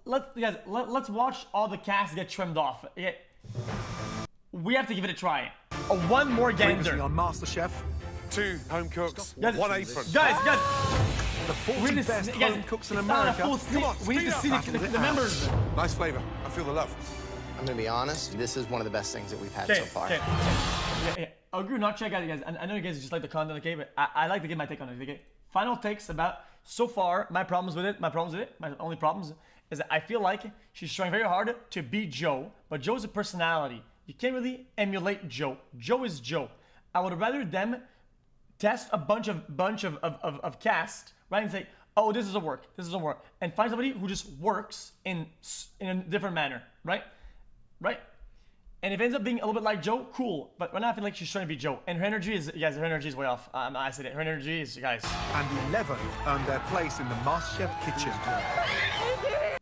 let's watch all the cast get trimmed off. Yeah. We have to give it a try. One more gander. On MasterChef. 2 home cooks, Guys, 1 apron. Guys, The 40 best home cooks in America. Come on, we need to see the members. Nice flavour. I feel the love. I'm gonna be honest, this is one of the best things that we've had so far. Yeah. I'll agree or not check out, guys. I know you guys just like the content, okay, but I like to give my take on it, okay? Final takes about, so far, my only problems is that I feel like she's trying very hard to beat Joe, but Joe's a personality. You can't really emulate Joe. Joe is Joe. I would rather them test a bunch of cast, right, and say, oh, this doesn't work, and find somebody who just works in a different manner, right? And if it ends up being a little bit like Joe, cool. But right now I feel like she's trying to be Joe. And her energy is, guys, her energy is way off. I said it, her energy is, guys. And 11 earned their place in the MasterChef kitchen.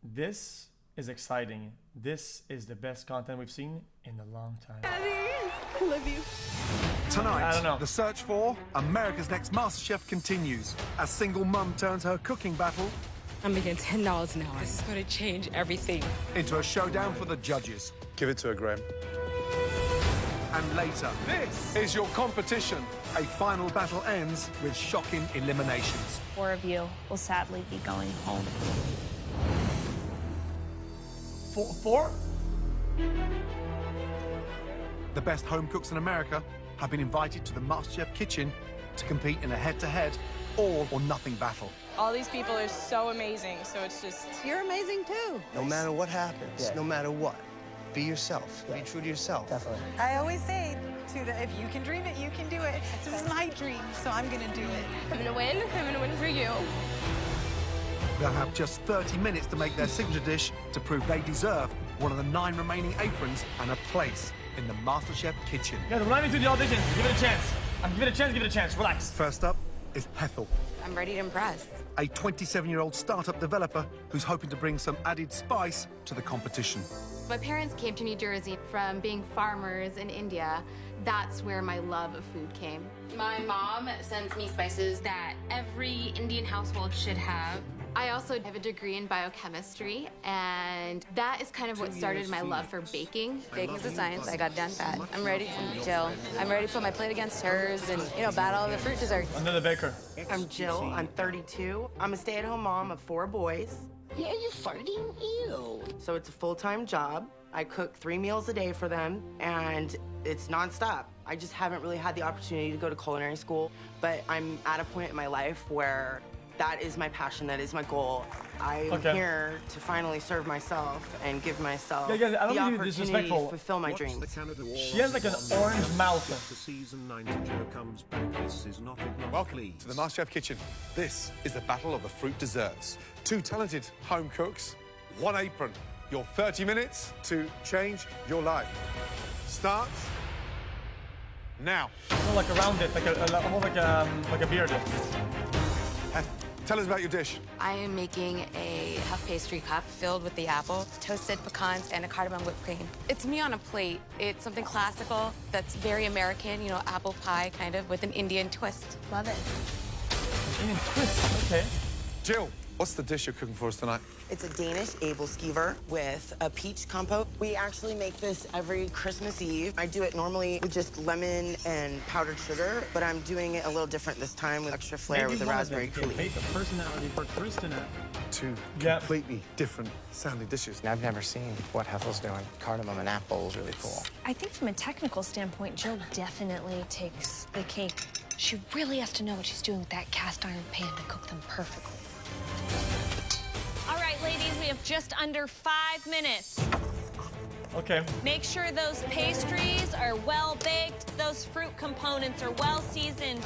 This is exciting. This is the best content we've seen in a long time. I love you. Tonight, I don't know. the search for America's Next MasterChef continues as single mum turns her cooking battle I'm making $10 an hour. This is going to change everything. into a showdown for the judges. Give it to her, Graham. And later, This is your competition. a final battle ends with shocking eliminations. 4 of you will sadly be going home. Four? The best home cooks in America have been invited to the MasterChef kitchen to compete in a head-to-head, all-or-nothing battle. All these people are so amazing, so it's just... You're amazing, too. No matter what happens, no matter what, be yourself. Be true to yourself. Definitely. I always say to the, if you can dream it, you can do it. This is my dream, so I'm gonna do it. I'm gonna win. I'm gonna win for you. They'll have just 30 minutes to make their signature dish to prove they deserve one of the 9 remaining aprons and a place in the MasterChef kitchen. Guys, remind me to the auditions. Give it a chance. Give it a chance. Relax. First up is Ethel, I'm ready to impress. a 27-year-old startup developer who's hoping to bring some added spice to the competition. My parents came to New Jersey from being farmers in India. That's where my love of food came. My mom sends me spices that every Indian household should have. I also have a degree in biochemistry, and that is kind of what started my love for baking. Baking's a science. I got done that. I'm ready to Jill. I'm ready to put my plate against hers and, battle the fruit desserts. Another baker. I'm Jill. I'm 32. I'm a stay-at-home mom of 4 boys. Yeah, you're farting? Ew. So it's a full-time job. I cook 3 meals a day for them, and it's nonstop. I just haven't really had the opportunity to go to culinary school, but I'm at a point in my life where that is my passion, that is my goal. I am here to finally serve myself and give myself guys, I don't the mean to be opportunity disrespectful. to fulfill my dreams. She has like an orange mouth. The season 9 Joe comes back. This is not Welcome to the MasterChef kitchen. This is the battle of the fruit desserts. 2 talented home cooks, 1 apron. Your 30 minutes to change your life starts now. No, like around it, almost like a beard. Tell us about your dish. I am making a puff pastry cup filled with the apple, toasted pecans, and a cardamom whipped cream. It's me on a plate. It's something classical that's very American, apple pie kind of with an Indian twist. Love it. Indian twist, okay. Jill, what's the dish you're cooking for us tonight? It's a Danish Abelskever with a peach compote. We actually make this every Christmas Eve. I do it normally with just lemon and powdered sugar, but I'm doing it a little different this time with extra flair with the raspberry coulis. The personality for Kristen. 2 completely different sounding dishes. I've never seen what Ethel's doing. Cardamom and apple is really cool. I think from a technical standpoint, Jill definitely takes the cake. She really has to know what she's doing with that cast iron pan to cook them perfectly. All right, ladies, we have just under 5 minutes. Okay. Make sure those pastries are well baked, those fruit components are well seasoned.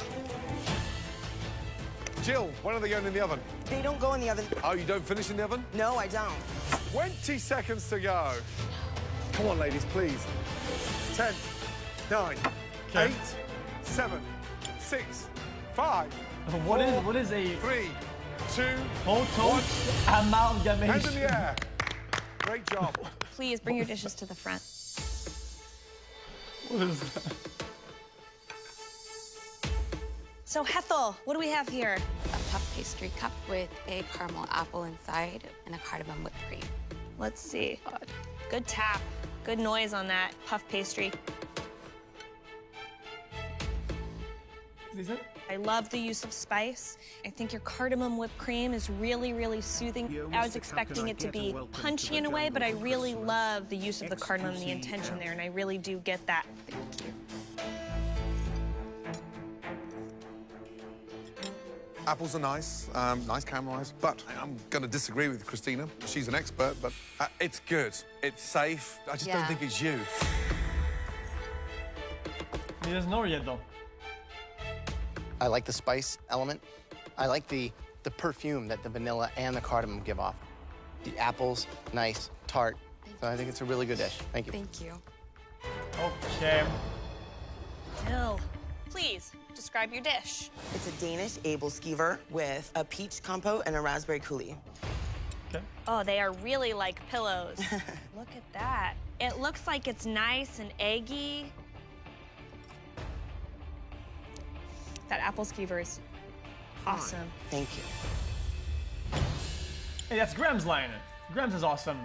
Jill, when are they going in the oven? They don't go in the oven. Oh, you don't finish in the oven? No, I don't. 20 seconds to go. Come on, ladies, please. 10, 9, 8, 7, 6, 5. What is a 3, 2, total 1. amalgamation? Hands in the air. Great job. Please bring your dishes to the front. What is that? So, Ethel, what do we have here? A puff pastry cup with a caramel apple inside and a cardamom whipped cream. Let's see. Good tap. Good noise on that puff pastry. Is it? I love the use of spice. I think your cardamom whipped cream is really, really soothing. I was expecting it to be punchy in a way, but I really love the use of the cardamom and the intention there, and I really do get that. Thank you. Apples are nice, nice caramelized, but I'm going to disagree with Christina. She's an expert, but it's good. It's safe. I just don't think it's you. He doesn't know yet, though. I like the spice element. I like the perfume that the vanilla and the cardamom give off. The apples, nice, tart. So I think it's a really good dish. Thank you. Thank you. Okay. Jill, please describe your dish. It's a Danish Abelskiver with a peach compote and a raspberry coulis. Okay. Oh, they are really like pillows. Look at that. It looks like it's nice and eggy. That apple skewer is awesome. Thank you. Hey, that's Graham's line. Graham's is awesome.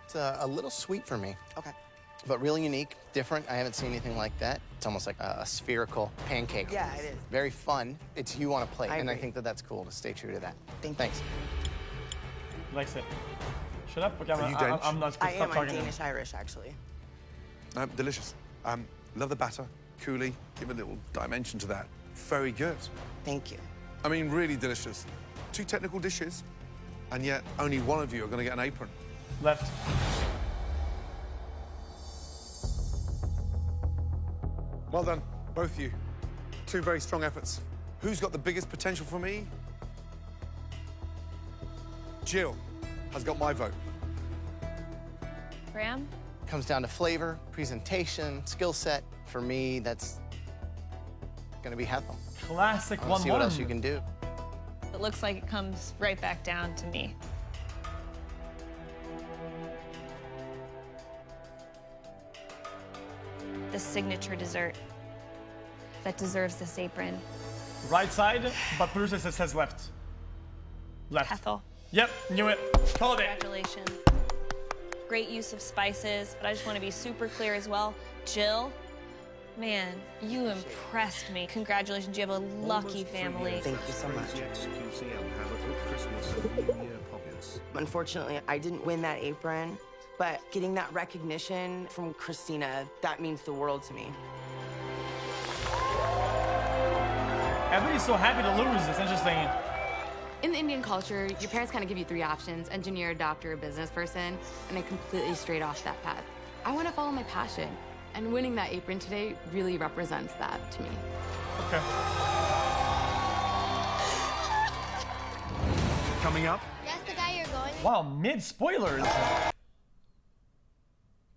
It's a little sweet for me. Okay. But really unique, different. I haven't seen anything like that. It's almost like a spherical pancake. Yeah, it is. Very fun. It's you on a plate, and I agree. think that that's cool to stay true to that. Thanks. He likes it. Shut up. Okay, Are you Danish? I'm not. I Stop am. I'm talking to him. Danish-Irish, actually. Delicious. Love the batter. Coulis, give a little dimension to that. Very good. Thank you. I mean, really delicious. 2 technical dishes, and yet only one of you are going to get an apron. Left. Well done, both of you. 2 very strong efforts. Who's got the biggest potential for me? Jill has got my vote. Graham? Comes down to flavor, presentation, skill set. For me, that's gonna be Hethel. Classic 1-1. See what else you can do. It looks like it comes right back down to me. The signature dessert that deserves this apron. Right side, but producer says left. Left. Hethel. Yep, knew it. Called it. Congratulations. Great use of spices, but I just want to be super clear as well. Jill, man, you impressed me. Congratulations, you have a lucky family. Thank you so much. xQcOW, have a good Christmas and New Year, Poppers. Unfortunately, I didn't win that apron, but getting that recognition from Christina, that means the world to me. Everybody's so happy to lose. It's interesting. In the Indian culture, your parents kind of give you 3 options: engineer, doctor, or business person, and I completely strayed off that path. I want to follow my passion, and winning that apron today really represents that to me. Okay. Coming up, That's the guy you're going with? Wow, mid spoilers.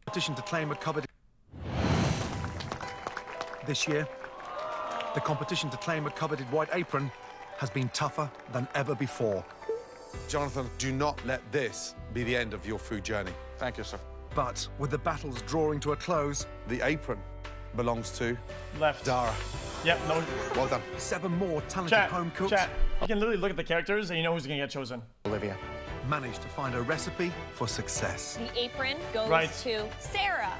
competition to claim a coveted this year. The competition to claim a coveted white apron has been tougher than ever before. Jonathan, do not let this be the end of your food journey. Thank you, sir. But with the battles drawing to a close, the apron belongs to left. Dara. Yep, no. Well done. 7 more talented home cooks You can literally look at the characters and you know who's gonna get chosen. Olivia. managed to find a recipe for success. The apron goes Right. to Sarah,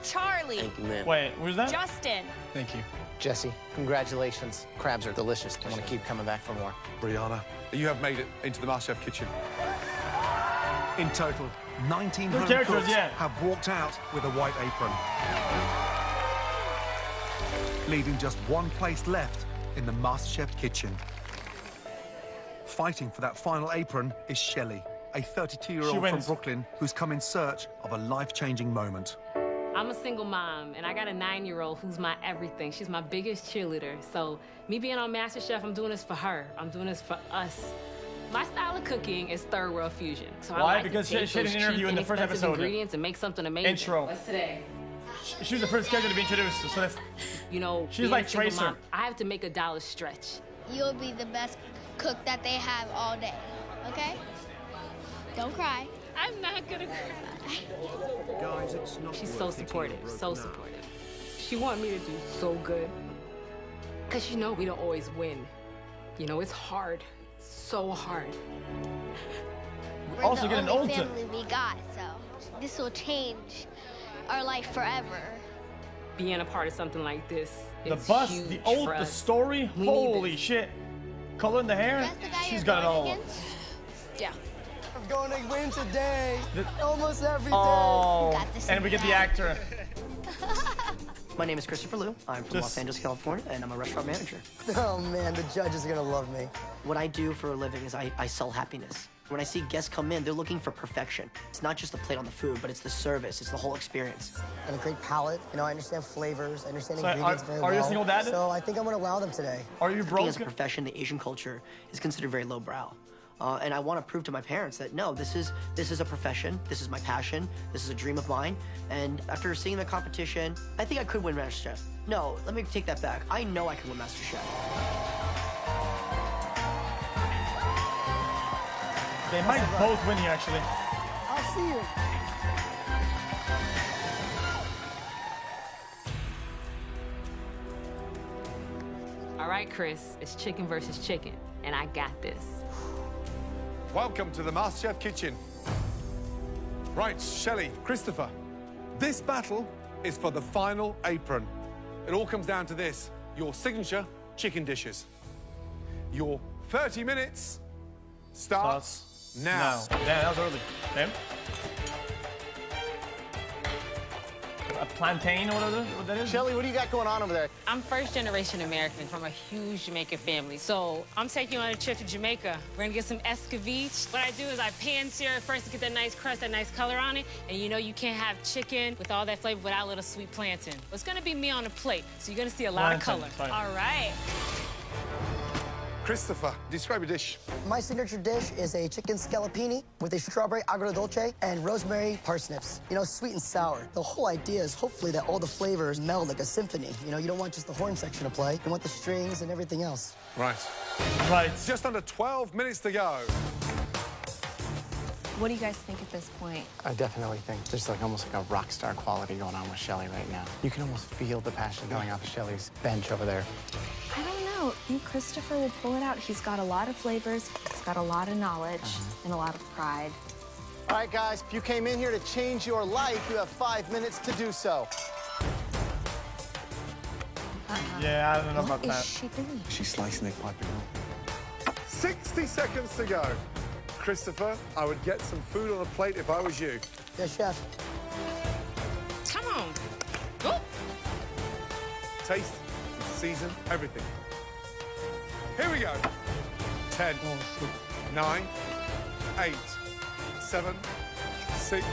Charlie, Thank you, man. Wait, who's that? Justin. Thank you. Jesse, congratulations. Crabs are delicious. I want to keep coming back for more. Brianna, you have made it into the MasterChef kitchen. In total, 19 Good home characters, cooks yeah. have walked out with a white apron, leaving just one place left in the MasterChef kitchen. Fighting for that final apron is Shelley, a 32-year-old from wins. Brooklyn who's come in search of a life-changing moment. I'm a single mom, and I got a 9-year-old who's my everything. She's my biggest cheerleader. So me being on MasterChef, I'm doing this for her. I'm doing this for us. My style of cooking is third world fusion. So Why? I like Because to take she had an those interview cheap, in the first inexpensive episode. ingredients and make something amazing. Intro. What's today? She was the first character to be introduced, so that's... You know, She's being like a single Tracer. mom, I have to make $1 stretch. You'll be the best cook that they have all day, okay? Don't cry. I'm not gonna cry. Guys, it's not She's worth so it eating supportive, broke so now. supportive. She want me to do so good. Cause she know we don't always win. You know, it's hard. It's so hard. We're Also the getting only old too. family we got, so this will change our life forever. Being a part of something like this The is bus, huge the for old, the us. story. We need Holy this. shit. Color in the hair. That's the guy She's you're got it going all. against? Yeah. I'm going to win today. Almost every day. Oh, Got this and in we get the bag. actor. My name is Christopher Liu. I'm from Los Angeles, California, and I'm a restaurant manager. Oh, man, the judges are going to love me. What I do for a living is I sell happiness. When I see guests come in, they're looking for perfection. It's not just the plate on the food, but it's the service. It's the whole experience. And a great palate. You know, I understand flavors. I understand So ingredients very well. are you a single dad? So I think I'm going to wow them today. Are you Cooking as broke? a profession, the Asian culture is considered very lowbrow. And I want to prove to my parents that no, this is a profession, this is my passion, this is a dream of mine. And after seeing the competition, I think I could win MasterChef. No, let me take that back. I know I can win MasterChef. They might both win here, actually. I'll see you. All right, Chris, it's chicken versus chicken, and I got this. Welcome to the MasterChef kitchen. Right, Shelley, Christopher, this battle is for the final apron. It all comes down to this, your signature chicken dishes. Your 30 minutes starts now. Yeah, that was early. Okay. A plantain or whatever what that is? Shelley, what do you got going on over there? I'm first-generation American from a huge Jamaican family, so I'm taking you on a trip to Jamaica. We're gonna get some xQcOW. What I do is I pan-sear it first to get that nice crust, that nice color on it, and you know you can't have chicken with all that flavor without a little sweet plantain. It's gonna be me on a plate, so you're gonna see a lot of color. All right. Christopher, describe your dish. My signature dish is a chicken scallopini with a strawberry agrodolce and rosemary parsnips. You know, sweet and sour. The whole idea is hopefully that all the flavors meld like a symphony. You know, you don't want just the horn section to play. You want the strings and everything else. Right. Right. Just under 12 minutes to go. What do you guys think at this point? I definitely think there's like almost like a rock star quality going on with Shelley right now. You can almost feel the passion going off of Shelley's bench over there. I don't know. I think Christopher will pull it out. He's got a lot of flavors, he's got a lot of knowledge, and a lot of pride. All right, guys, if you came in here to change your life, you have 5 minutes to do so. Yeah, I don't know about What is that. she doing? She's slicing it piping up. 60 seconds to go. Christopher, I would get some food on a plate if I was you. Yes, chef. Come on. Go. Taste, season, everything. Here we go. 10, 9, 8, 7, 6,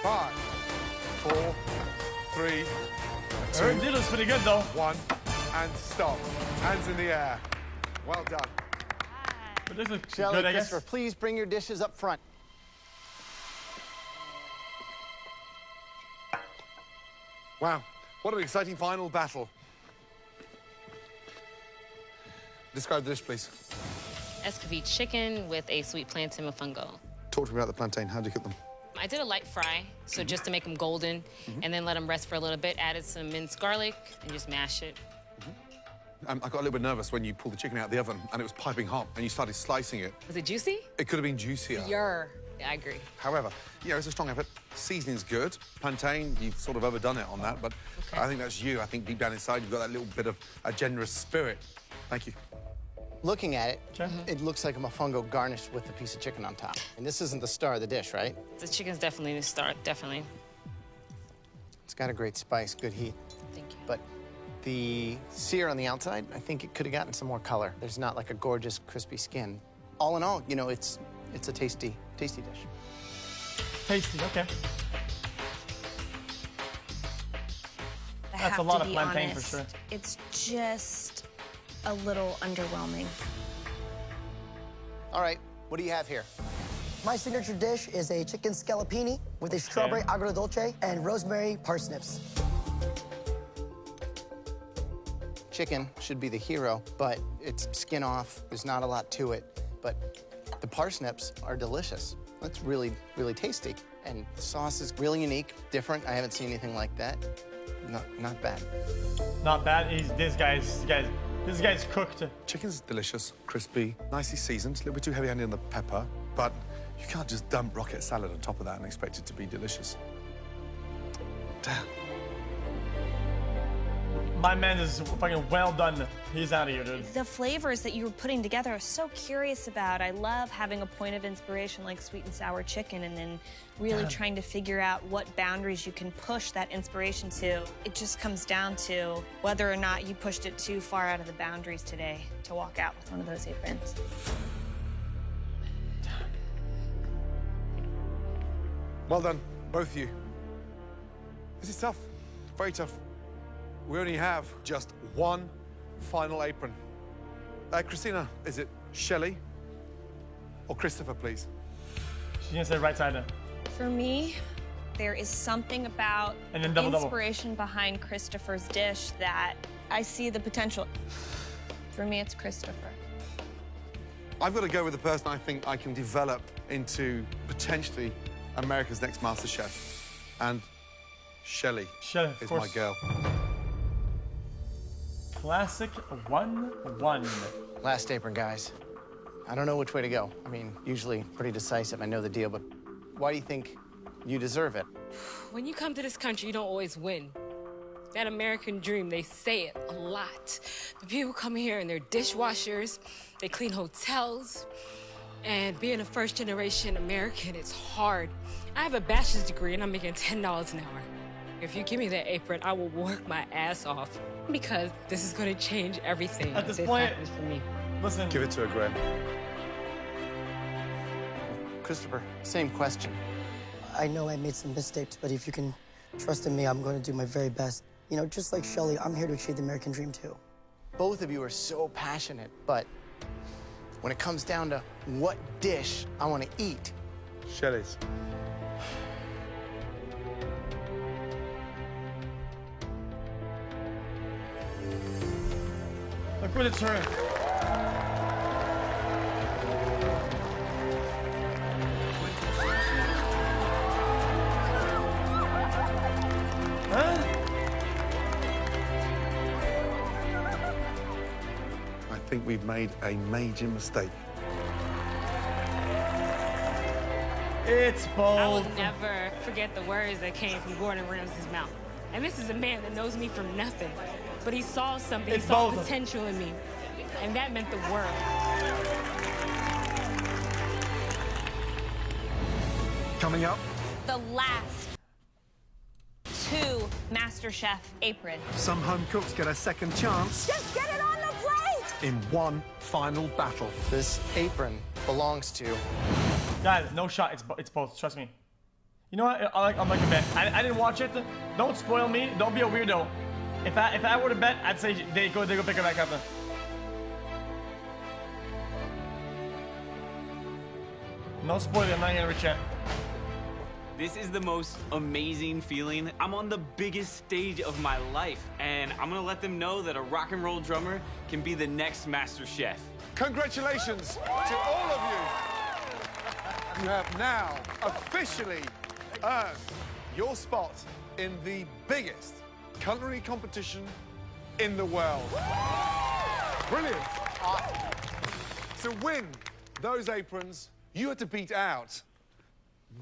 5, 4, 3, 2, Her diddle's pretty good, though. 1, and stop. Hands in the air. Well done. But this looks Shelley, good, I guess. Christopher, please bring your dishes up front. Wow, what an exciting final battle. Describe the dish, please. xQcOW chicken with a sweet plantain mofongo. Talk to me about the plantain. How do you cook them? I did a light fry, so just to make them golden, and then let them rest for a little bit. Added some minced garlic and just mash it. I got a little bit nervous when you pulled the chicken out of the oven and it was piping hot and you started slicing it. Was it juicy? It could have been juicier. Yeah, I agree. However, yeah, it's a strong effort. Seasoning's good. Plantain, you've sort of overdone it on that, but I think that's you. I think deep down inside you've got that little bit of a generous spirit. Thank you. Looking at it, it looks like a mofongo garnished with a piece of chicken on top. And this isn't the star of the dish, right? The chicken's definitely the star, definitely. It's got a great spice, good heat. Thank you. But the sear on the outside, I think it could have gotten some more color. There's not like a gorgeous, crispy skin. All in all, you know, it's a tasty, tasty dish. Tasty, okay. I That's have a lot to of be plantain honest. for sure. It's just a little underwhelming. All right, what do you have here? My signature dish is a chicken scallopini with a strawberry agrodolce and rosemary parsnips. Chicken should be the hero, but it's skin off. There's not a lot to it, but the parsnips are delicious. That's really, really tasty. And the sauce is really unique, different. I haven't seen anything like that. Not bad. Not bad. This This guy's cooked. Chicken's delicious, crispy, nicely seasoned, a little bit too heavy-handed on the pepper, but you can't just dump rocket salad on top of that and expect it to be delicious. Damn. My man is fucking well done. He's out of here, dude. The flavors that you were putting together, I was so curious about. I love having a point of inspiration like sweet and sour chicken and then really trying to figure out what boundaries you can push that inspiration to. It just comes down to whether or not you pushed it too far out of the boundaries today to walk out with one of those aprons. Well done, both of you. This is tough, very tough. We only have just one final apron. Christina, is it Shelley or Christopher, please? She's gonna say right side now. For me, there is something about And then the double. inspiration behind Christopher's dish that I see the potential. For me, it's Christopher. I've got to go with the person I think I can develop into potentially America's next MasterChef. And Shelley is my girl. Classic 1-1. Last apron, guys. I don't know which way to go. I mean, usually pretty decisive, I know the deal, but why do you think you deserve it? When you come to this country, you don't always win. That American dream, they say it a lot. But people come here and they're dishwashers, they clean hotels, and being a first-generation American, it's hard. I have a bachelor's degree and I'm making $10 an hour. If you give me that apron, I will work my ass off because this is going to change everything. At this point, happens for me. Listen. Give it to her, Graham. Christopher, same question. I know I made some mistakes, but if you can trust in me, I'm going to do my very best. You know, just like Shelley, I'm here to achieve the American dream, too. Both of you are so passionate, but when it comes down to what dish I want to eat... Shelley's. Look what it's her. I think we've made a major mistake. It's bold. I will never forget the words that came from Gordon Ramsay's mouth. And this is a man that knows me from nothing. But he saw something, he saw potential in me. And that meant the world. Coming up, The last 2 MasterChef aprons. some home cooks get a second chance Just get it on the plate! in one final battle. This apron belongs to... Guys, no shot. It's both. Trust me. You know what? I'm like a bet. I didn't watch it. Don't spoil me. Don't be a weirdo. If I were to bet, I'd say they go pick her back up. No spoiler. I'm not gonna reach out. This is the most amazing feeling. I'm on the biggest stage of my life, and I'm gonna let them know that a rock and roll drummer can be the next Master Chef. Congratulations to all of you. You have now officially earned your spot in the biggest culinary competition in the world. Brilliant. To win those aprons, you had to beat out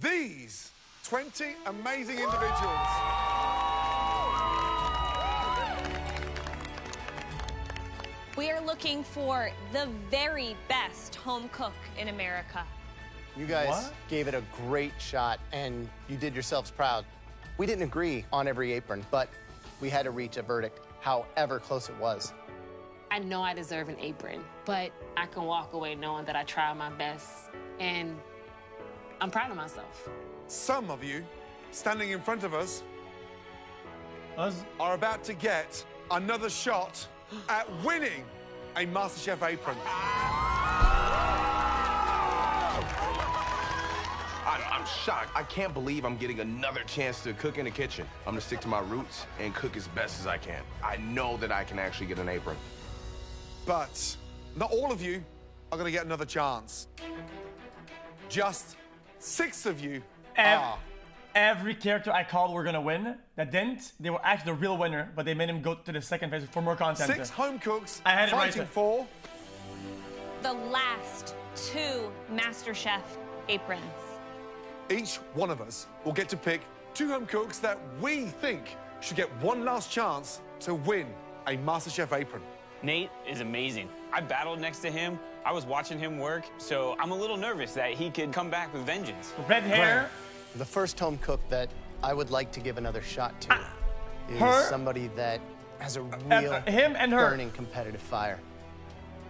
these 20 amazing individuals. We are looking for the very best home cook in America. You guys gave it a great shot, and you did yourselves proud. We didn't agree on every apron, but we had to reach a verdict, however close it was. I know I deserve an apron, but I can walk away knowing that I tried my best, and I'm proud of myself. Some of you standing in front of us are about to get another shot at winning a MasterChef apron. I'm shocked. I can't believe I'm getting another chance to cook in the kitchen. I'm gonna stick to my roots and cook as best as I can. I know that I can actually get an apron. But not all of you are going to get another chance. Just 6 of you are every character I called were gonna win that didn't, they were actually the real winner, but they made him go to the second phase for more content. 6 home cooks I had it fighting right. for The last 2 MasterChef aprons. each one of us will get to pick 2 home cooks that we think should get one last chance to win a MasterChef apron. Nate is amazing. I battled next to him. I was watching him work, so I'm a little nervous that he could come back with vengeance. Red hair. The first home cook that I would like to give another shot to is her? somebody that has a real him and her. burning competitive fire.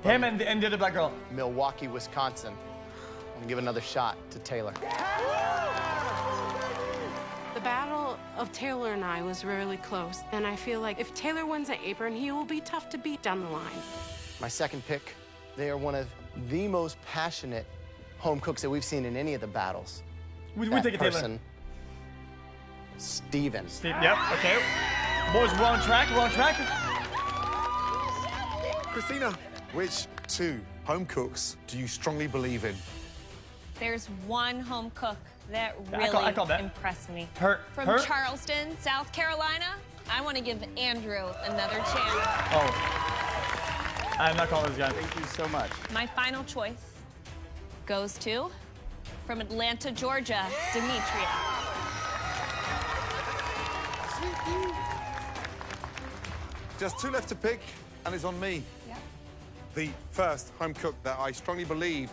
Him and the other black girl. Milwaukee, Wisconsin. I'm gonna give another shot to Taylor. The battle of Taylor and I was really close, and I feel like if Taylor wins the apron, he will be tough to beat down the line. My second pick, they are one of the most passionate home cooks that we've seen in any of the battles. We That take it, Taylor. person, Steven. Yep, okay. Boys, we're on track, we're on track. Christina, which 2 home cooks do you strongly believe in? There's one home cook that I really call that. impressed me. Her. From Charleston, South Carolina, I want to give Andrew another chance. Oh. I'm not calling this guy. Thank you so much. My final choice goes to, from Atlanta, Georgia, Demetria. Just 2 left to pick, and it's on me. Yep. The first home cook that I strongly believe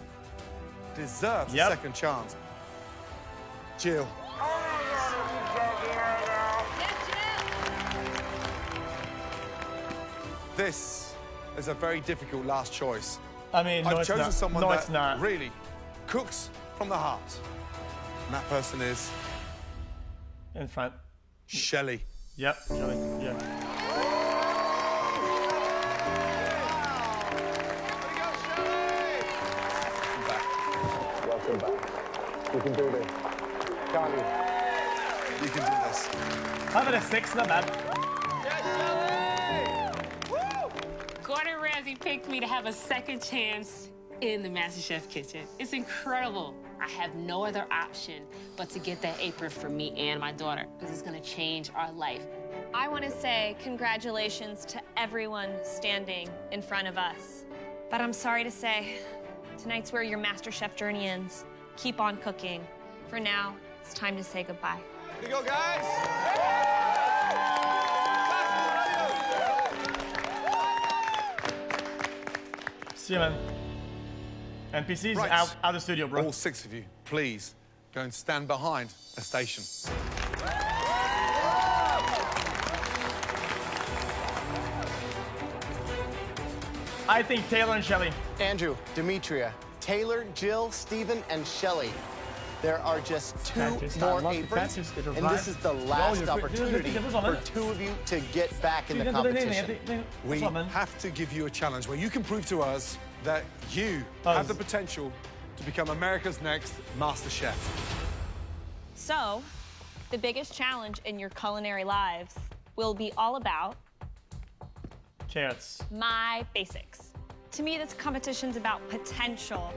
deserves a second chance. Jill. This is a very difficult last choice. I mean, no, I've it's chosen not. someone No, that it's not. really cooks from the heart. And that person is In front. Shelley. Yep, Shelley. Yeah. Welcome back. You can do this. Charlie. You can do this. How about a 6? Not bad. Gordon Ramsay picked me to have a second chance in the MasterChef kitchen. It's incredible. I have no other option but to get that apron for me and my daughter, because it's gonna change our life. I want to say congratulations to everyone standing in front of us. But I'm sorry to say, tonight's where your MasterChef journey ends. Keep on cooking. For now, it's time to say goodbye. Here we go, guys. See you, man. NPCs Right. out of the studio, bro. All 6 of you, please go and stand behind a station. I think Taylor and Shelley. Andrew, Demetria, Taylor, Jill, Steven, and Shelley. There are just 2 more aprons, and this is the last opportunity for 2 of you to get back in the competition. We have to give you a challenge where you can prove to us that you have the potential to become America's next Master Chef. So, the biggest challenge in your culinary lives will be all about Carrots. my basics. To me, this competition's about potential.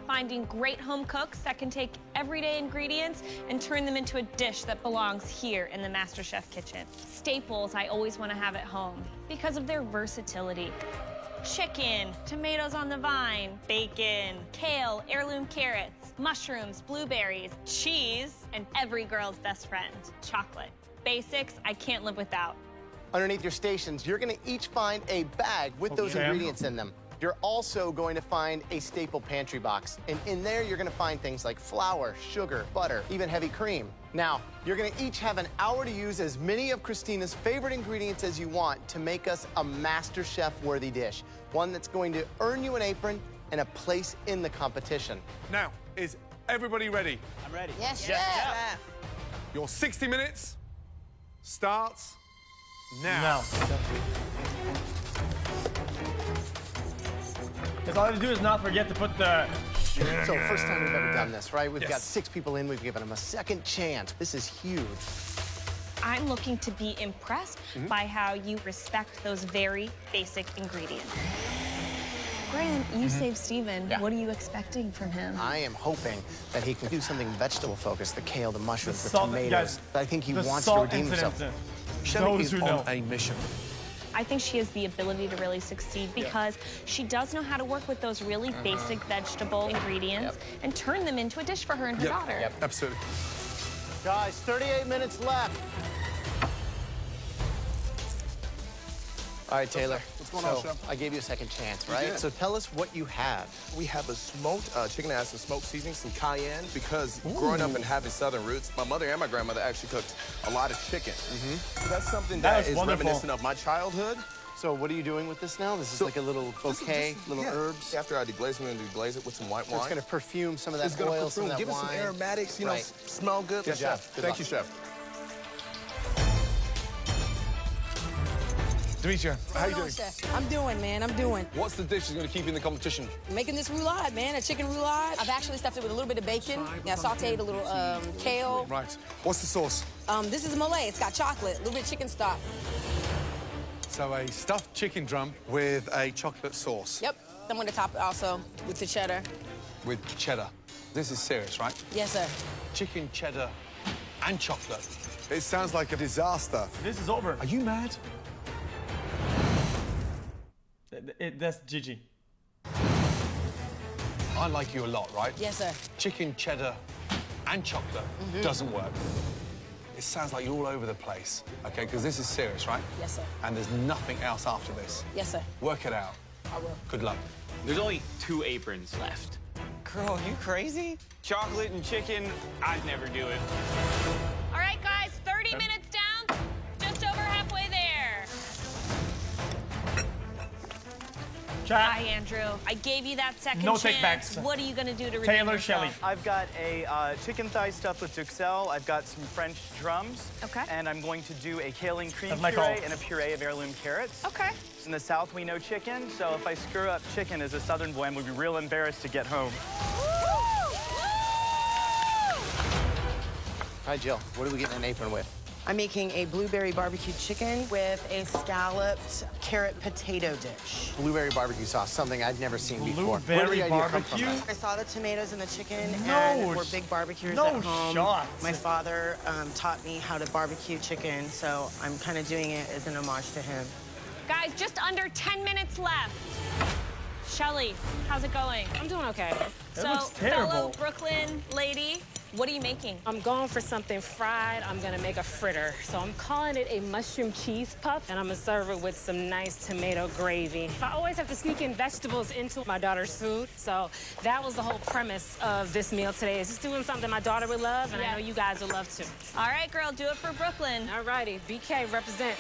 Finding great home cooks that can take everyday ingredients and turn them into a dish that belongs here in the MasterChef kitchen. Staples I always want to have at home because of their versatility. Chicken, tomatoes on the vine, bacon, kale, heirloom carrots, mushrooms, blueberries, cheese, and every girl's best friend, chocolate. Basics I can't live without. Underneath your stations, you're going to each find a bag with those ingredients in them. You're also going to find a staple pantry box. And in there, you're going to find things like flour, sugar, butter, even heavy cream. Now, you're going to each have an hour to use as many of Christina's favorite ingredients as you want to make us a MasterChef-worthy dish, one that's going to earn you an apron and a place in the competition. Now, is everybody ready? I'm ready. Yes, Chef. Your 60 minutes starts now. Because all you do is not forget to put the... So first time we've ever done this, right? We've got 6 people in. We've given them a second chance. This is huge. I'm looking to be impressed by how you respect those very basic ingredients. Graham, you saved Steven. Yeah. What are you expecting from him? I am hoping that he can do something vegetable-focused, the kale, the mushrooms, the salt- tomatoes. guys, I think he the wants to salt redeem himself. incident. Shelly Those is who on know. a mission. I think she has the ability to really succeed because she does know how to work with those really basic vegetable ingredients and turn them into a dish for her and her daughter. Yep, absolutely. Guys, 38 minutes left. All right, Taylor. What's going on, So, Chef? I gave you a second chance, You right? did. So tell us what you have. We have a smoked chicken that has some smoked seasoning, some cayenne, because growing up and having southern roots, my mother and my grandmother actually cooked a lot of chicken. So that's something That that is is wonderful. reminiscent of my childhood. So what are you doing with this now? This is like a little bouquet, little herbs. After I deglaze, I'm going to deglaze it with some white So wine. it's going to perfume some of that It's gonna oil, some of that give it wine. some aromatics, you know, Right. smell good. Good job. Good Thank luck. you, Chef. Demetria, how you doing? I'm doing, man. I'm doing. What's the dish that's going to keep you in the competition? Making this roulade, man. A chicken roulade. I've actually stuffed it with a little bit of bacon. Yeah, sauteed a little kale. Right. What's the sauce? This is Malay. It's got chocolate, a little bit of chicken stock. So a stuffed chicken drum with a chocolate sauce. Yep. I'm going to top it also with the cheddar. With cheddar. This is serious, right? Yes, sir. Chicken, cheddar, and chocolate. It sounds like a disaster. This is over. Are you mad? That's Gigi. I like you a lot, right? Yes, sir. Chicken, cheddar, and chocolate doesn't work. It sounds like you're all over the place, okay? Because this is serious, right? Yes, sir. And there's nothing else after this. Yes, sir. Work it out. I will. Good luck. There's only 2 aprons left. Girl, you crazy? Chocolate and chicken, I'd never do it. All right, guys, 30 minutes down, just over halfway there. Hi, Andrew. I gave you that second No chance. takebacks. What are you going to do to redeem Taylor yourself? Shelley. I've got a chicken thigh stuffed with xQcOW. I've got some French drums. Okay. And I'm going to do a kale and cream That's my puree call. and a puree of heirloom carrots. Okay. In the South, we know chicken, so if I screw up chicken as a Southern boy, I'm going to be real embarrassed to get home. Hi, Jill. What are we getting an apron with? I'm making a blueberry barbecue chicken with a scalloped carrot potato dish. Blueberry barbecue sauce, something I'd never seen before. Where did Blueberry the idea come from? barbecue? I saw the tomatoes and the chicken, No and we're big barbecuers no at home. shot. My father taught me how to barbecue chicken, so I'm kind of doing it as an homage to him. Guys, just under 10 minutes left. Shelly, how's it going? I'm doing okay. That So, looks terrible. fellow Brooklyn lady, what are you making? I'm going for something fried. I'm gonna make a fritter. So I'm calling it a mushroom cheese puff, and I'm gonna serve it with some nice tomato gravy. I always have to sneak in vegetables into my daughter's food, so that was the whole premise of this meal today, is just doing something my daughter would love, and I know you guys would love too. All right, girl, do it for Brooklyn. All righty, BK, represent.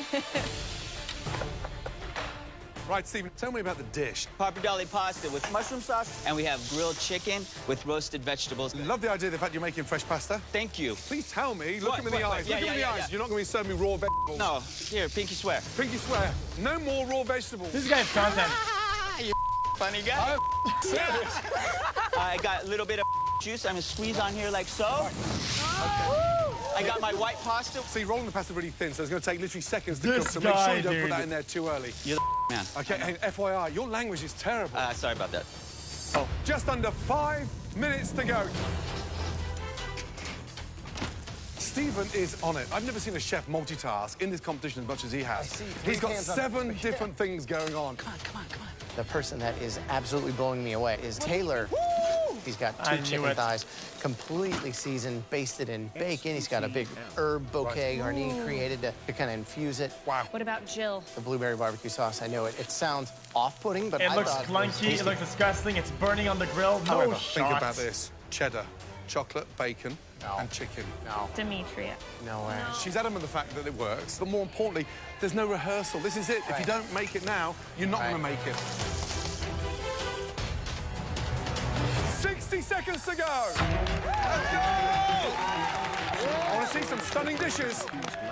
Right, Stephen, tell me about the dish. Pappardelle pasta with mushroom sauce, and we have grilled chicken with roasted vegetables. Love the idea of the fact you're making fresh pasta. Thank you. Please tell me, look What, at me in the what, eyes, yeah, look at me in yeah, the yeah, eyes. yeah. You're not going to be serving me raw vegetables. No, here, pinky swear. Pinky swear, no more raw vegetables. This guy's content. You funny guy. Serious. I got a little bit of juice. I'm gonna squeeze on here like so. I got my white pasta. So you're rolling the pasta really thin, so it's going to take literally seconds to This cook, so make sure guy, you don't dude. put that in there too early. You're the man. Okay, and FYI, your language is terrible. Sorry about that. Oh, just under 5 minutes to go. Stephen is on it. I've never seen a chef multitask in this competition as much as he has. He's got 7 different things going on. Come on. The person that is absolutely blowing me away is Taylor. He's got I 2 knew chicken it. thighs, completely seasoned, basted in bacon. He's got a big herb bouquet Garni created to kind of infuse it. Wow. What about Jill? The blueberry barbecue sauce, I know it. It sounds off-putting, but It I looks thought clunky, was it tasty. looks disgusting, it's burning on the grill. No However, shots. think about this. Cheddar, chocolate, bacon, and chicken. No. Demetria. No way. She's adamant of the fact that it works, but more importantly, there's no rehearsal. This is it. If you don't make it now, you're not going to make it. 60 seconds to go. Let's go! I want to see some stunning dishes.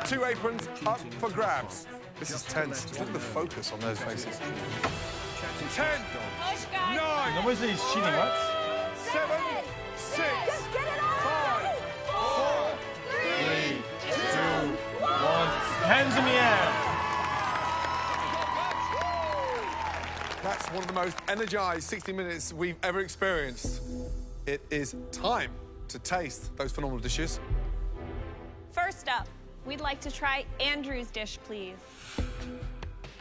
2 aprons up for grabs. This is tense. Just look at the focus on those faces. 10, Push, guys. 9, Nobody says he's cheating, what? 7, 6, 5, 4, 3, 2, 1. Hands in the air. That's one of the most energized 60 minutes we've ever experienced. It is time to taste those phenomenal dishes. First up, we'd like to try Andrew's dish, please.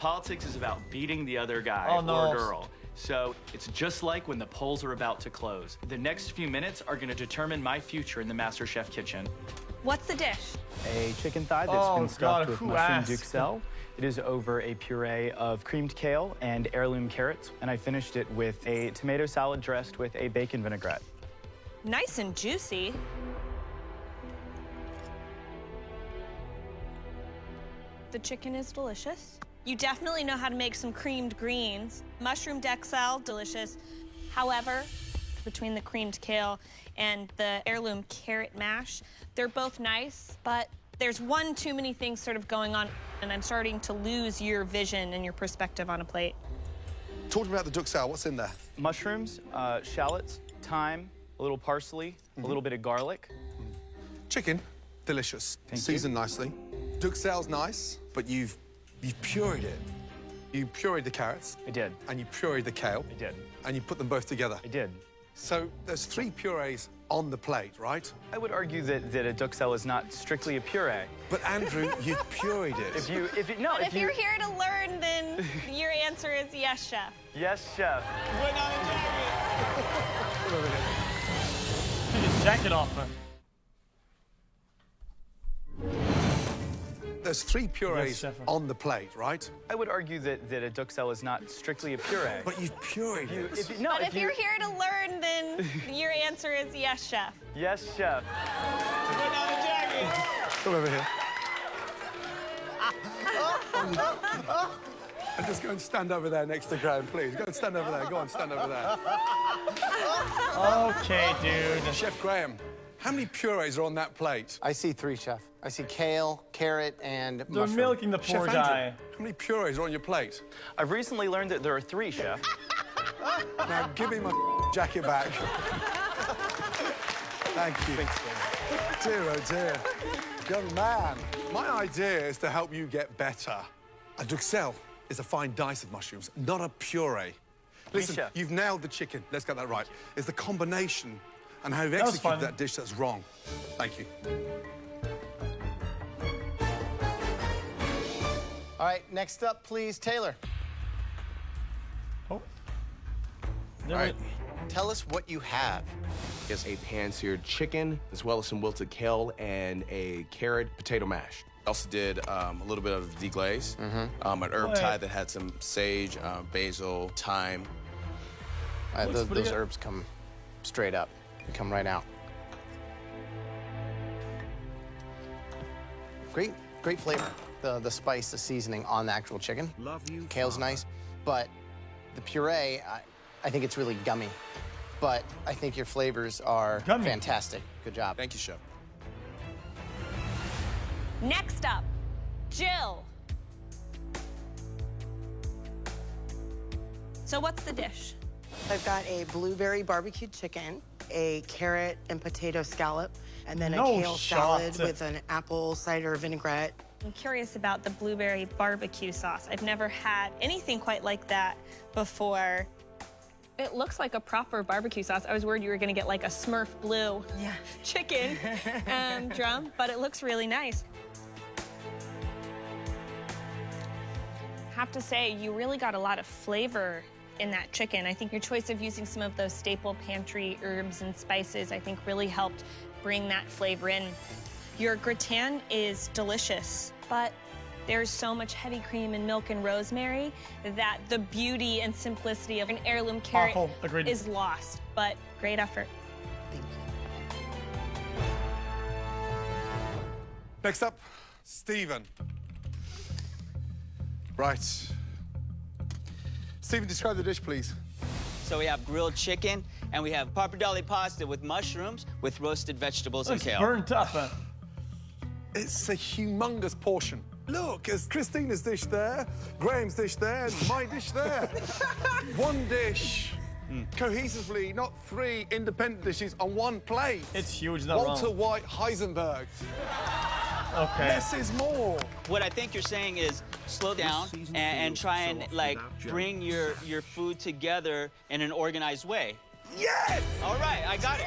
Politics is about beating the other guy Oh, no. or girl. So it's just like when the polls are about to close. The next few minutes are going to determine my future in the MasterChef kitchen. What's the dish? A chicken thigh that's Oh, been stuffed God, with who mushroom asked? duxelle. It is over a puree of creamed kale and heirloom carrots, and I finished it with a tomato salad dressed with a bacon vinaigrette. Nice and juicy. The chicken is delicious. You definitely know how to make some creamed greens. Mushroom duxelle, delicious. However, between the creamed kale and the heirloom carrot mash, they're both nice, but there's one too many things sort of going on, and I'm starting to lose your vision and your perspective on a plate. Talk to me about the duxelle. What's in there? Mushrooms, shallots, thyme, a little parsley, a little bit of garlic. Chicken, delicious. Seasoned nicely. Duxelle's nice, but you've pureed it. You pureed the carrots. I did. And you pureed the kale. I did. And you put them both together. I did. So there's 3 purees on the plate, right? I would argue that a duxelle is not strictly a puree. But Andrew, you've pureed it. If you're here to learn, then your answer is yes, chef. Yes, chef. Take his jacket off, man. There's 3 purees Yes, chef. on the plate, right? I would argue that a duxelle is not strictly a puree. But you've pureed it. If you're here to learn, then your answer is yes, chef. Yes, chef. Come over here. And just go and stand over there next to Graham, please. Go and stand over there. Go on, stand over there. Okay, dude. Chef Graham, how many purees are on that plate? I see 3, Chef. I see kale, carrot, and They're mushroom. milking the Chef poor Andrew, guy. how many purees are on your plate? I've recently learned that there are 3, chef. Now, give me my jacket back. Thank you. Dear, oh dear. Young man, my idea is to help you get better. A duxelle is a fine dice of mushrooms, not a puree. Listen, chef. you've nailed the chicken. Let's get that right. It's the combination and how you've That was executed fun. that dish that's wrong. Thank you. All right, next up, please, Taylor. Oh. All right. Tell us what you have. It's a pan-seared chicken, as well as some wilted kale and a carrot potato mash. Also did a little bit of deglaze, an herb What? tie that had some sage, basil, thyme. Those herbs come straight up. They come right out. Great flavor. The spice, the seasoning on the actual chicken. Love you, Kale's Father. nice, but the puree, I think it's really gummy. But I think your flavors are Gummy. fantastic. Good job. Thank you, chef. Next up, Jill. So what's the dish? I've got a blueberry barbecued chicken, a carrot and potato scallop, and then No a kale shot. salad with an apple cider vinaigrette. I'm curious about the blueberry barbecue sauce. I've never had anything quite like that before. It looks like a proper barbecue sauce. I was worried you were gonna get like a Smurf blue chicken drum, but it looks really nice. Have to say, you really got a lot of flavor in that chicken. I think your choice of using some of those staple pantry herbs and spices, I think really helped bring that flavor in. Your gratin is delicious, but there's so much heavy cream and milk and rosemary that the beauty and simplicity of an heirloom carrot Awful. Agreed. is lost, but great effort. Next up, Stephen. Right. Stephen, describe the dish, please. So we have grilled chicken, and we have pappardelle pasta with mushrooms, with roasted vegetables and Looks kale. burnt up. It's a humongous portion. Look, there's Christina's dish there, Graham's dish there, and my dish there. One dish, cohesively, not 3 independent dishes on one plate. It's huge, not Walter wrong. White Heisenberg. Okay. Less is more. What I think you're saying is slow down and try and like bring your food together in an organized way. Yes! All right, I got it.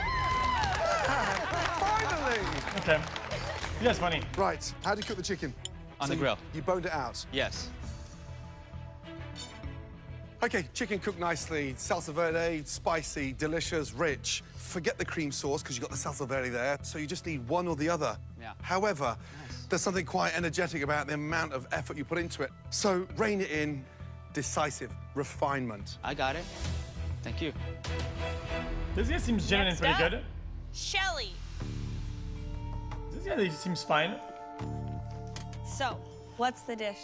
Finally! Okay. You guys funny. Right, how do you cook the chicken? On the grill. You boned it out? Yes. Okay, chicken cooked nicely, salsa verde, spicy, delicious, rich. Forget the cream sauce, because you've got the salsa verde there, so you just need one or the other. Yeah. However, there's something quite energetic about the amount of effort you put into it. So rein it in, decisive, refinement. I got it. Thank you. This guy seems genuine and pretty good. Shelly. This guy seems fine. So, what's the dish?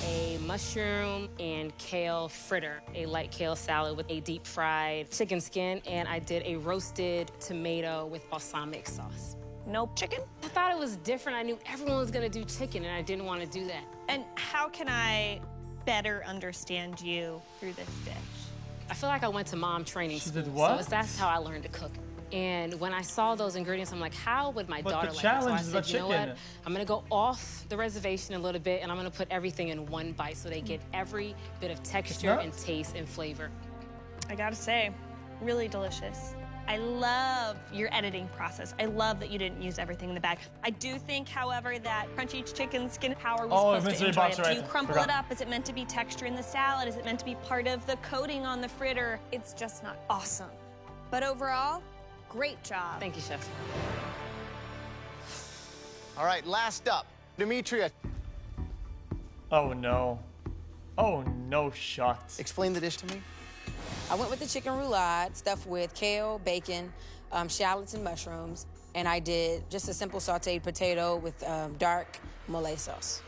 A mushroom and kale fritter, a light kale salad with a deep fried chicken skin, and I did a roasted tomato with balsamic sauce. Nope. Chicken? I thought it was different. I knew everyone was gonna do chicken, and I didn't want to do that. And how can I better understand you through this dish? I feel like I went to mom training school. did what? So that's how I learned to cook. And when I saw those ingredients, I'm like, how would my daughter like it? So challenge I is said, the you know what? chicken. I'm gonna go off the reservation a little bit, and I'm gonna put everything in one bite so they get every bit of texture and taste and flavor. I gotta say, really delicious. I love your editing process. I love that you didn't use everything in the bag. I do think, however, that crunchy chicken skin, how are we supposed to enjoy it? Do you crumple it up? Is it meant to be texture in the salad? Is it meant to be part of the coating on the fritter? It's just not awesome. But overall, great job. Thank you, Chef. All right, last up, Demetria. Oh, no. Oh, no shot. Explain the dish to me. I went with the chicken roulade, stuffed with kale, bacon, shallots, and mushrooms. And I did just a simple sauteed potato with dark mole sauce.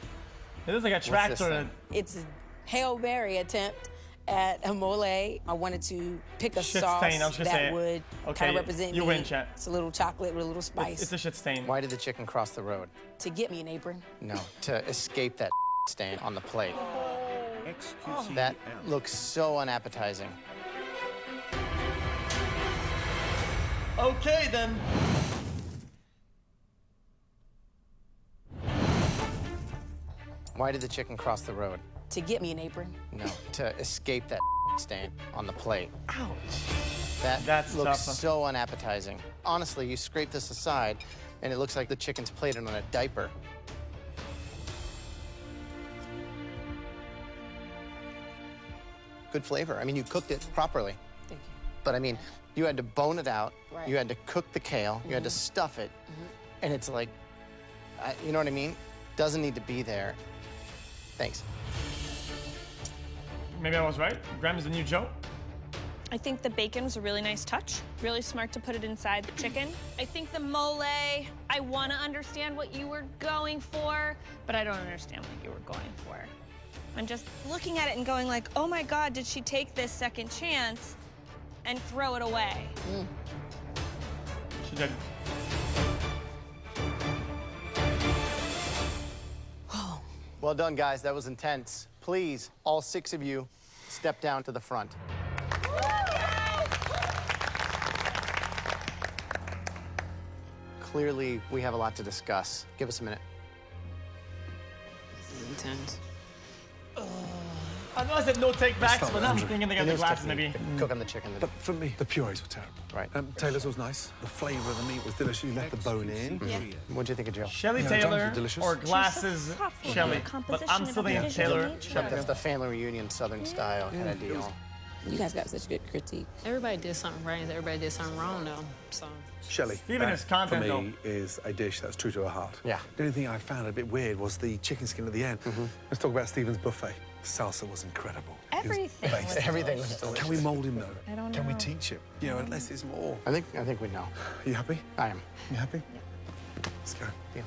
It looks like a tractor. It's a Hail Mary attempt at a mole. I wanted to pick a Shit sauce stain, I was gonna that say it. would Okay, kind of represent you me. win, chat. It's a little chocolate with a little spice. It's a shit stain. Why did the chicken cross the road? To get me an apron. No, to escape that stain on the plate. xQcOW. That looks so unappetizing. Okay, then. Why did the chicken cross the road? To get me an apron. No, to escape that stain on the plate. Ouch. That looks tough. so unappetizing. Honestly, you scrape this aside, and it looks like the chicken's plated on a diaper. Good flavor. I mean, you cooked it properly. Thank you. But I mean, you had to bone it out. Right. You had to cook the kale. You had to stuff it. And it's like, you know what I mean? Doesn't need to be there. Thanks. Maybe I was right. Graham's the new Joe. I think the bacon's a really nice touch. Really smart to put it inside the chicken. I think the mole, I want to understand what you were going for, but I don't understand what you were going for. I'm just looking at it and going like, oh my God, did she take this second chance and throw it away? She did. Well done, guys. That was intense. Please, all 6 of you, step down to the front. Clearly, we have a lot to discuss. Give us a minute. This is intense. I know I said no take backs, but I'm thinking they got the glasses maybe. Cook on the chicken. But for me, the purees were terrible. Right. Taylor's was nice. The flavour of the meat was delicious. You left the bone in. Yeah. What'd you think of Jill? Shelly Yeah, Taylor John's delicious. or glasses Shelly. But I'm still thinking Taylor Shelly. That's the family reunion Southern style kind of deal. You guys got such good critique. Everybody did something right, and everybody did something wrong, though. So. Shelley, Even his content, for me, is a dish that's true to her heart. Yeah. The only thing I found a bit weird was the chicken skin at the end. Let's talk about Stephen's buffet. The salsa was incredible. Everything was Everything was delicious. Can we mould him, though? I don't Can we know. teach him? You know, less is more. I think we know. Are you happy? I am. You happy? Let's go. Yeah.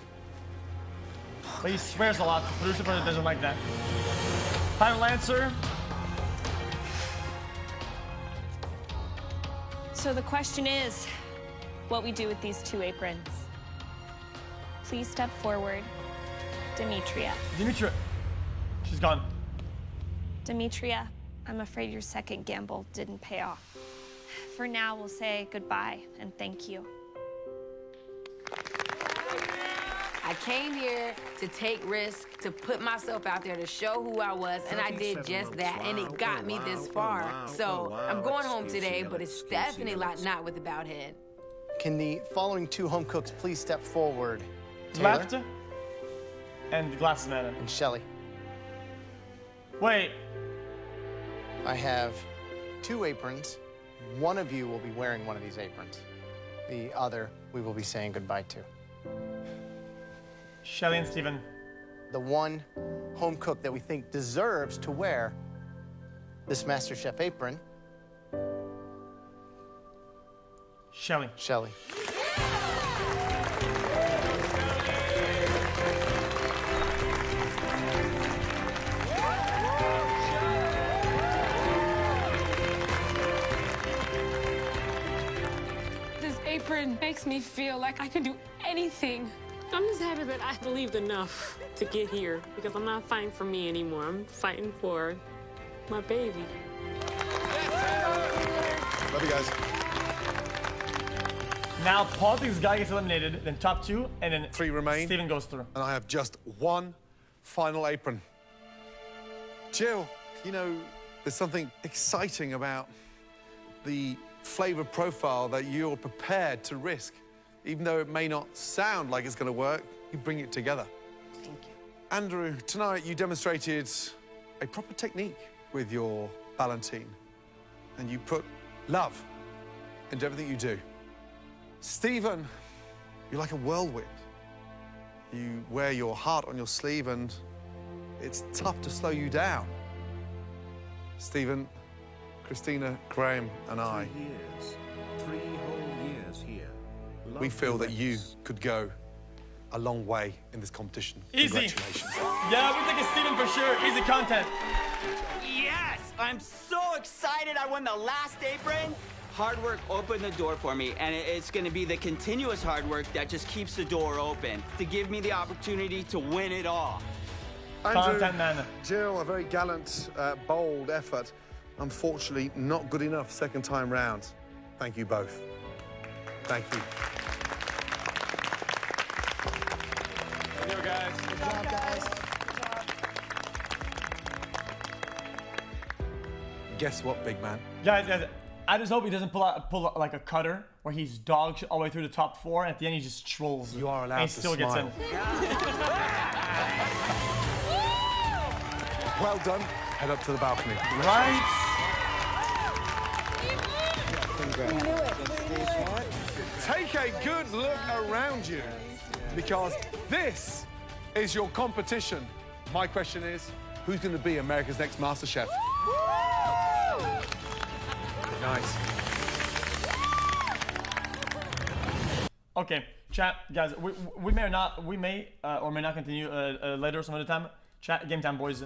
But he swears a lot. The producer doesn't like that. Final answer. So the question is, what we do with these 2 aprons. Please step forward, Demetria. Demetria. She's gone. Demetria, I'm afraid your second gamble didn't pay off. For now, we'll say goodbye and thank you. I came here to take risks, to put myself out there, to show who I was, and I did just that, and it got me this far. So I'm going home today, but it's definitely not with a bowed head. Can the following 2 home cooks please step forward? Taylor? Left and glass man. And Shelly. Wait. I have 2 aprons. One of you will be wearing one of these aprons. The other we will be saying goodbye to. Shelly and Steven. The one home cook that we think deserves to wear this MasterChef apron. Shelly. Shelly. This apron makes me feel like I can do anything. I'm just happy that I believed enough to get here because I'm not fighting for me anymore. I'm fighting for my baby. Love you guys. Now, politics guy gets eliminated, then top 2, and then 3 remain. Steven goes through. And I have just 1 final apron. Jill, you know, there's something exciting about the flavor profile that you're prepared to risk. Even though it may not sound like it's going to work, you bring it together. Thank you. Andrew, tonight you demonstrated a proper technique with your ballantine. And you put love into everything you do. Stephen, you're like a whirlwind. You wear your heart on your sleeve and it's tough to slow you down. Stephen, Christina, Graham and I, 3 whole years here. we feel that you could go a long way in this competition. Easy. Congratulations. Yeah, we think it's Steven for sure. Easy content. Yes! I'm so excited I won the last apron. Hard work opened the door for me, and it's going to be the continuous hard work that just keeps the door open to give me the opportunity to win it all. Andrew, Content man. Jill, a very gallant, bold effort. Unfortunately, not good enough second time round. Thank you both. Thank you. Thank you, guys. Good job, guys. Guess what, big man? Guys, I just hope he doesn't pull out like a cutter where he's dog shit all the way through the top 4, and at the end he just trolls. You are allowed and he to still smile. gets in. Well done. Head up to the balcony. Right. Take a good look around you, because this is your competition. My question is, who's going to be America's next MasterChef? Nice. Okay, chat, guys. We may or may not continue later some other time. Chat, game time, boys.